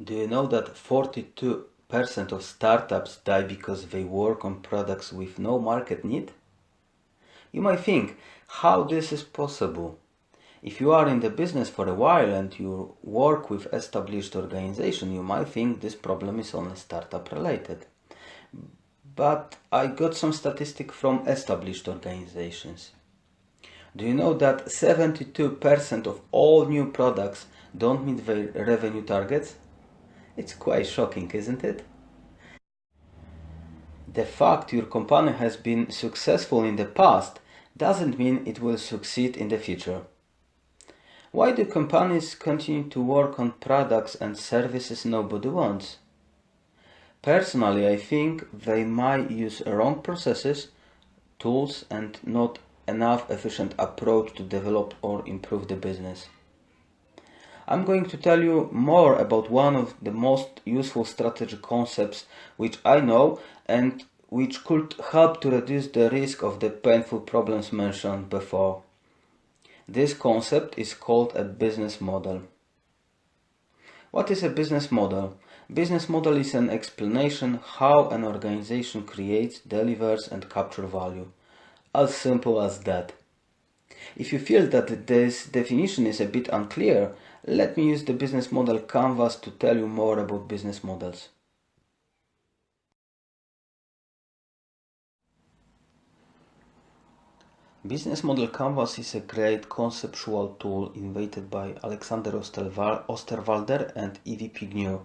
Do you know that 42% of startups die because they work on products with no market need? You might think, how this is possible? If you are in the business for a while and you work with established organization, you might think this problem is only startup related. But I got some statistic from established organizations. Do you know that 72% of all new products don't meet their revenue targets? It's quite shocking, isn't it? The fact your company has been successful in the past doesn't mean it will succeed in the future. Why do companies continue to work on products and services nobody wants? Personally, I think they might use wrong processes, tools, and not enough efficient approach to develop or improve the business. I'm going to tell you more about one of the most useful strategy concepts which I know and which could help to reduce the risk of the painful problems mentioned before. This concept is called a business model. What is a business model? Business model is an explanation how an organization creates, delivers and captures value. As simple as that. If you feel that this definition is a bit unclear, let me use the business model canvas to tell you more about business models. Business Model Canvas is a great conceptual tool invented by Alexander Osterwalder and EVP GNU.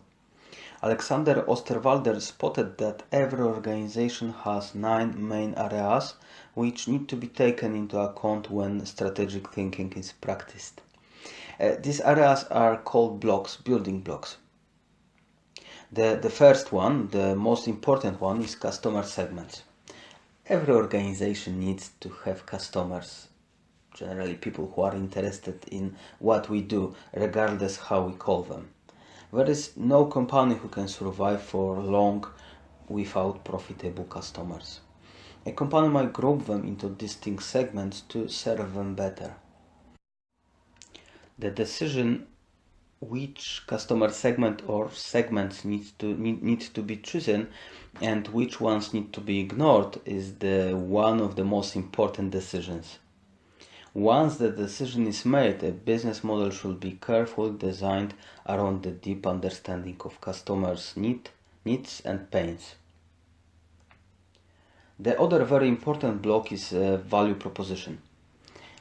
Alexander Osterwalder spotted that every organization has 9 main areas which need to be taken into account when strategic thinking is practiced. These areas are called blocks, building blocks. The first one, the most important one, is customer segments. Every organization needs to have customers, generally people who are interested in what we do, regardless how we call them. There is no company who can survive for long without profitable customers. A company might group them into distinct segments to serve them better. The decision which customer segment or segments need to be chosen and which ones need to be ignored is one of the most important decisions. Once the decision is made, a business model should be carefully designed around the deep understanding of customers' needs and pains. The other very important block is value proposition.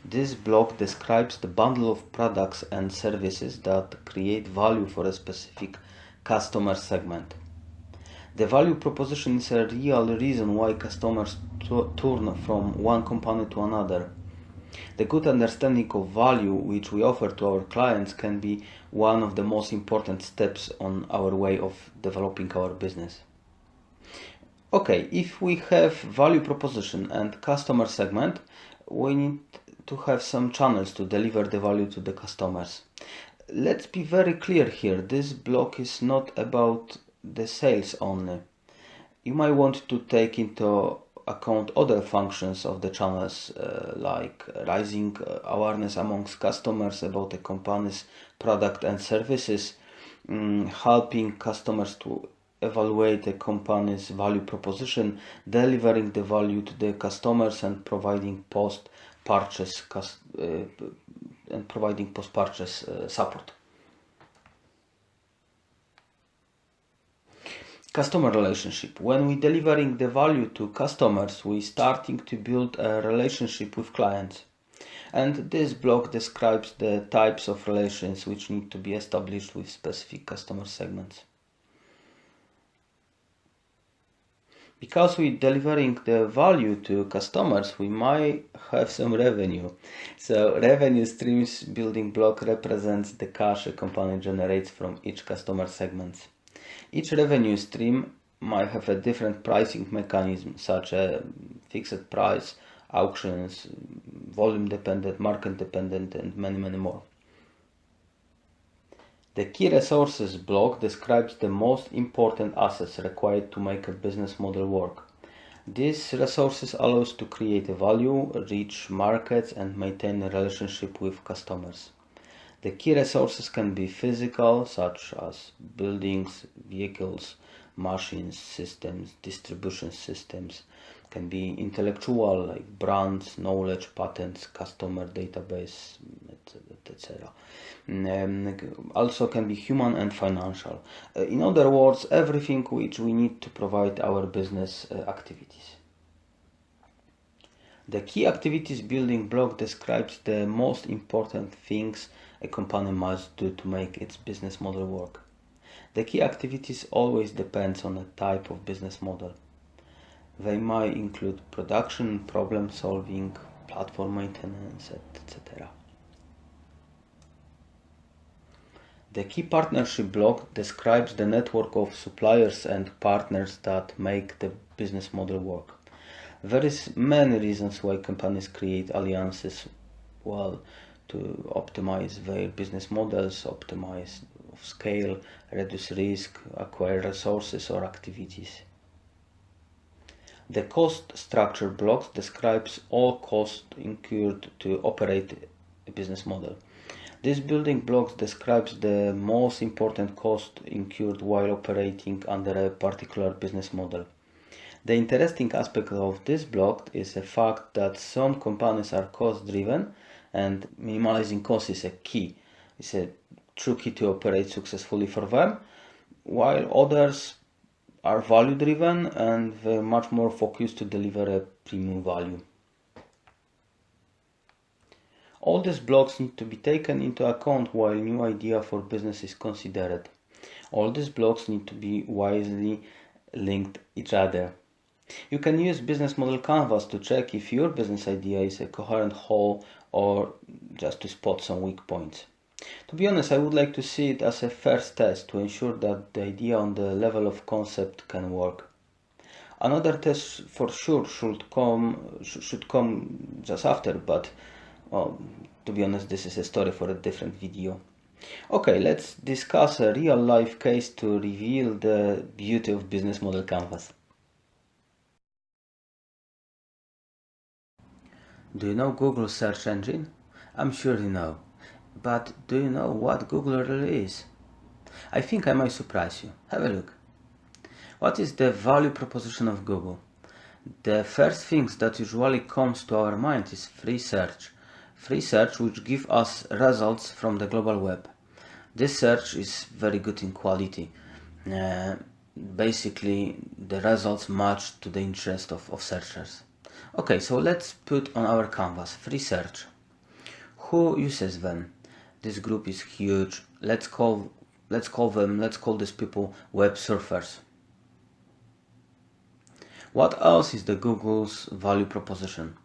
This block describes the bundle of products and services that create value for a specific customer segment. The value proposition is a real reason why customers turn from one company to another. The good understanding of value which we offer to our clients can be one of the most important steps on our way of developing our business. Okay, if we have value proposition and customer segment, we need to have some channels to deliver the value to the customers. Let's be very clear here, this block is not about the sales only. You might want to take into account other functions of the channels, like raising awareness amongst customers about the company's product and services, helping customers to evaluate the company's value proposition, delivering the value to the customers and providing post-purchase support. Customer relationship. When we delivering the value to customers, we starting to build a relationship with clients. And this block describes the types of relations which need to be established with specific customer segments. Because we're delivering the value to customers, we might have some revenue. So revenue streams building block represents the cash a company generates from each customer segment. Each revenue stream might have a different pricing mechanism, such as fixed price, auctions, volume dependent, market dependent, and many more. The key resources block describes the most important assets required to make a business model work. These resources allow us to create a value, reach markets, and maintain a relationship with customers. The key resources can be physical, such as buildings, vehicles, machines, systems, distribution systems. Can be intellectual, like brands, knowledge, patents, customer database, etc. Also can be human and financial. In other words, everything which we need to provide our business activities. The key activities building block describes the most important things a company must do to make its business model work. The key activities always depends on the type of business model. They might include production, problem solving, platform maintenance, etc. The key partnership block describes the network of suppliers and partners that make the business model work. There is many reasons why companies create alliances, to optimize their business models, optimize scale, reduce risk, acquire resources or activities. The cost structure block describes all costs incurred to operate a business model. This building block describes the most important cost incurred while operating under a particular business model. The interesting aspect of this block is the fact that some companies are cost-driven, and minimizing costs is a key. It's a true key to operate successfully for them, while others are value-driven and they're much more focused to deliver a premium value. All these blocks need to be taken into account while a new idea for business is considered. All these blocks need to be wisely linked each other. You can use Business Model Canvas to check if your business idea is a coherent whole or just to spot some weak points. To be honest, I would like to see it as a first test to ensure that the idea on the level of concept can work. Another test for sure should come just after, but to be honest, this is a story for a different video. Okay, let's discuss a real life case to reveal the beauty of Business Model Canvas. Do you know Google search engine? I'm sure you know. But do you know what Google really is? I think I might surprise you. Have a look. What is the value proposition of Google? The first thing that usually comes to our mind is free search. Free search which gives us results from the global web. This search is very good in quality. Basically, the results match to the interest of searchers. Okay, so let's put on our canvas free search. Who uses them? This group is huge. Let's call these people web surfers. What else is the Google's value proposition?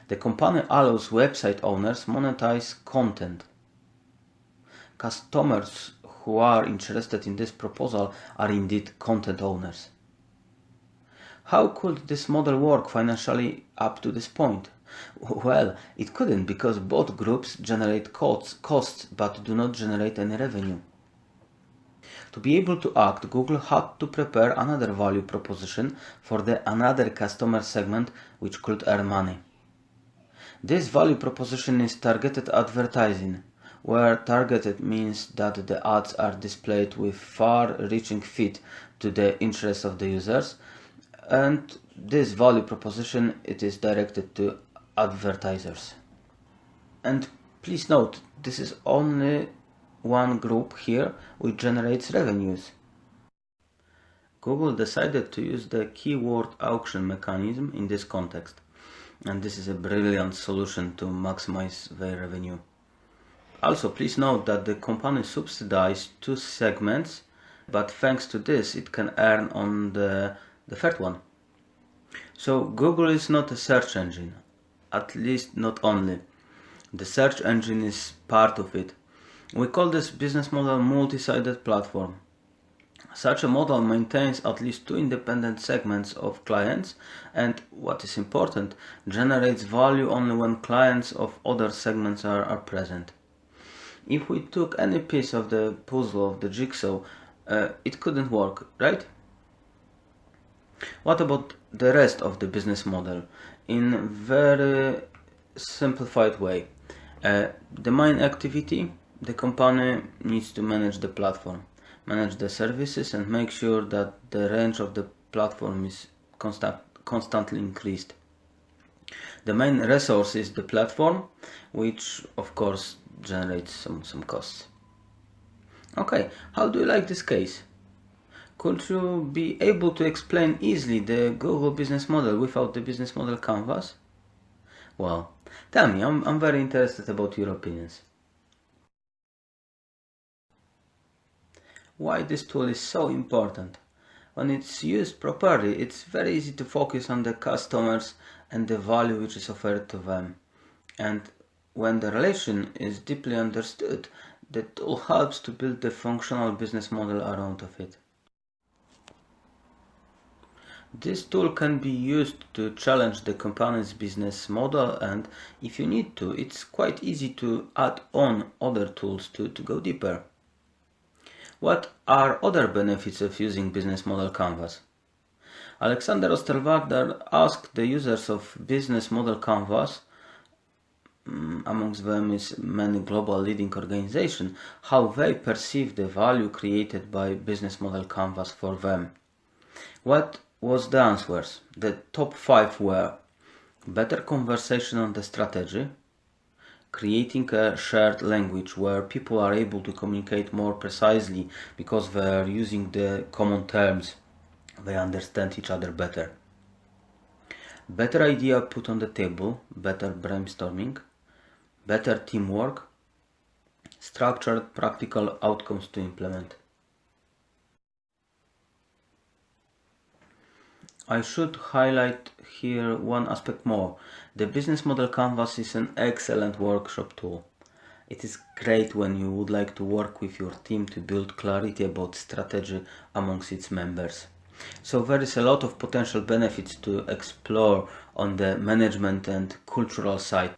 The company allows website owners monetize content. Customers who are interested in this proposal are indeed content owners. How could this model work financially up to this point? Well, it couldn't, because both groups generate costs but do not generate any revenue. To be able to act, Google had to prepare another value proposition for another customer segment which could earn money. This value proposition is targeted advertising, where targeted means that the ads are displayed with far-reaching fit to the interests of the users, and this value proposition, it is directed to advertisers. And please note, this is only one group here which generates revenues. Google decided to use the keyword auction mechanism in this context, and this is a brilliant solution to maximize their revenue. Also, please note that the company subsidized two segments, but thanks to this it can earn on the third one. So Google is not a search engine, at least not only. The search engine is part of it. We call this business model multi-sided platform. Such a model maintains at least two independent segments of clients and, what is important, generates value only when clients of other segments are present. If we took any piece of the puzzle of the jigsaw, it couldn't work, right? What about the rest of the business model? In very simplified way, the main activity, The company needs to manage the platform, manage the services, and make sure that the range of the platform is constantly increased. The main resource is the platform, which of course generates some costs. Okay, how do you like this case? Could you be able to explain easily the Google business model without the business model canvas? Well, tell me, I'm very interested about your opinions. Why this tool is so important? When it's used properly, it's very easy to focus on the customers and the value which is offered to them. And when the relation is deeply understood, the tool helps to build the functional business model around of it. This tool can be used to challenge the company's business model, and if you need to, it's quite easy to add on other tools to go deeper. What are other benefits of using Business Model Canvas? Alexander Osterwalder asked the users of Business Model Canvas, amongst them is many global leading organizations, how they perceive the value created by Business Model Canvas for them. What was the answers? The top 5 were better conversation on the strategy, creating a shared language where people are able to communicate more precisely because they are using the common terms, they understand each other better. Better idea put on the table, better brainstorming, better teamwork, structured practical outcomes to implement. I should highlight here one aspect more. The Business Model Canvas is an excellent workshop tool. It is great when you would like to work with your team to build clarity about strategy amongst its members. So there is a lot of potential benefits to explore on the management and cultural side.